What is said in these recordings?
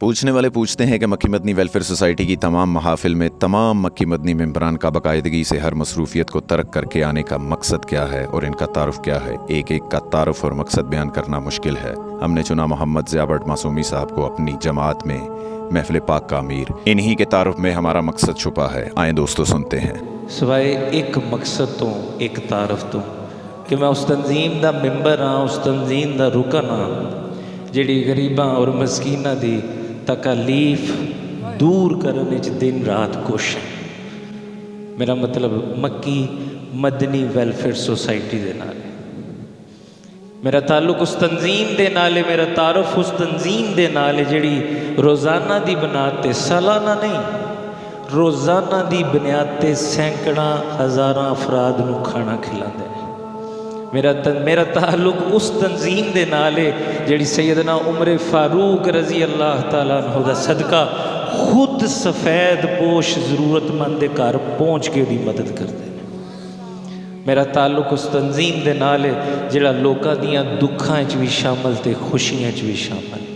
पूछने वाले पूछते हैं कि मक्की मदनी वेलफेयर सोसाइटी की तमाम महाफिल में तमाम मक्की मदनी मेंबरान का बाकायदगी से हर मसरूफियत को तर्क करके आने का मकसद क्या है और इनका तारुफ क्या है। एक एक का तारुफ और मकसद बयान करना मुश्किल है। हमने चुना मोहम्मद ज़िया बट मासूमी साहब को अपनी जमात में महफिल पाक का अमीर। इन्हीं के तारुफ में हमारा मकसद छुपा है। आए दोस्तों सुनते हैं। सिवाय एक मकसद तो एक तारफ तो कि मैं उस तंजीम का मैंबर हाँ, उस तंजीम का रुकन हाँ जिहड़ी गरीबां और मस्कीनां दी तकालीफ दूर करने च दिन रात कोशिश है। मेरा मतलब मक्की मदनी वेलफेयर सोसाइटी दे नाल है। मेरा ताल्लुक उस तंजीम दे नाल है, मेरा तारुफ उस तंजीम दे नाल है जिहड़ी रोज़ाना दी बुनियाद ते, सालाना नहीं, रोज़ाना दी बुनियाद ते सैकड़ों हज़ारां अफराद नूं खाना खिलांदा है। मेरा ताल्लुक उस तंजीम दे नाल है जिहड़ी सैयदना उमर फारूक रज़ी अल्लाह ताला अन्हु दा सदका खुद सफ़ेद पोश ज़रूरतमंद दे घर पहुँच के उहदी मदद करते हैं। मेरा ताल्लुक उस तंजीम दे नाल है जिहड़ा लोकां दियां दुखां च भी शामिल ते खुशियां च भी शामिल।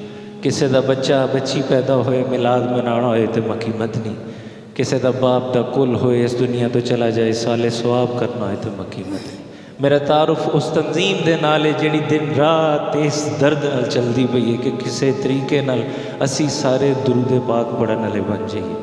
किसी दा बच्चा बच्ची पैदा होए मिलाद मनाना होए तो मक्की मदनी, किसी दा बाप दा कुल होए इस दुनिया तो चला जाए साले सवाब करना है तो मक्की मदनी। मेरा तारुफ उस तंजीम दे नाल जिहड़ी दिन रात इस दर्द नाल चलती पई है कि किसी तरीके नाल असी सारे दुरूद पाक पढ़न वाले बन जाइए,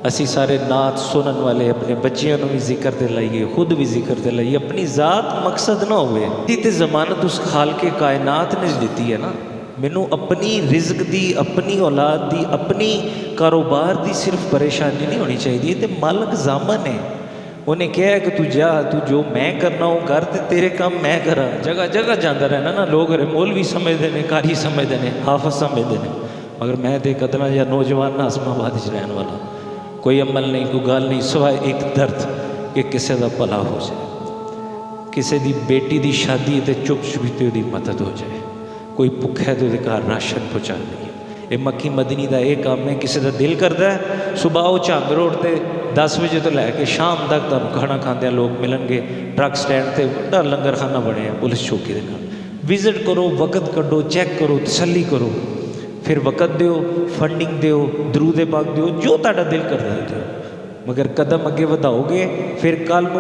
असी सारे नात सुनन वाले, अपने बच्चों को भी जिक्र ते लाइए, खुद भी जिक्र ते लाइए। अपनी ज़ात मकसद ना होवे ते ज़मानत उस खालके कायनात ने दी है ना। मैनू अपनी रिज़्क दी, अपनी औलाद दी, अपनी कारोबार दी सिर्फ परेशानी नहीं होनी चाहिए। तो मालक ज़ामन है, उन्हें कहा है कि तू जा, तू जो मैं करना वो कर, ते तेरे काम मैं करा। जगह जगह जाता रहना ना, लोग मौलवी समझते हैं, कारी समझते हैं, हाफज समझते हैं, मगर मैं तो कदना या नौजवान नाज़माबाद रहने वाला, कोई अमल नहीं, कोई गल नहीं, सिवाय एक दर्द कि किसी का भला हो जाए, किसी की बेटी की शादी तो चुप चुपीते उसकी मदद हो जाए, कोई भुखा है तो उसके घर राशन पहुँचा दें। ये मक्की मदनी का यह काम है। किसी का दिल करता है सुबह वो झांग रोड पर 10 बजे तो लैके शाम तक तुम खाना खाते लोग मिलनगे। ट्रक स्टैंड पर बड़ा लंगर खाना बने पुलिस चौकी के नाल। विजिट करो, वक़्त कड्डो, चैक करो, तसल्ली करो, फिर वक़्त दो, फंडिंग दो, दरूद पाक दो, जो तुहाडा दिल करता है दो। मगर कदम अगे वधाओगे फिर कल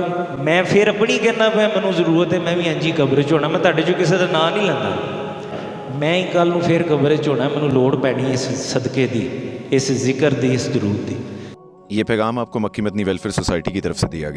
मैं फिर अपनी कहना मैं मैनू जरूरत है, मैं भी इंजी कब्र च होना, मैं तुहाडे चों किसी का नाम नहीं लैंदा, मैं ही कल फिर कब्र च होना, मैनू लोड़ पैनी इस सदके की, इस जिक्र की, इस दरूद की। ये पैगाम आपको मक्की मदनी वेलफेयर सोसाइटी की तरफ से दिया गया।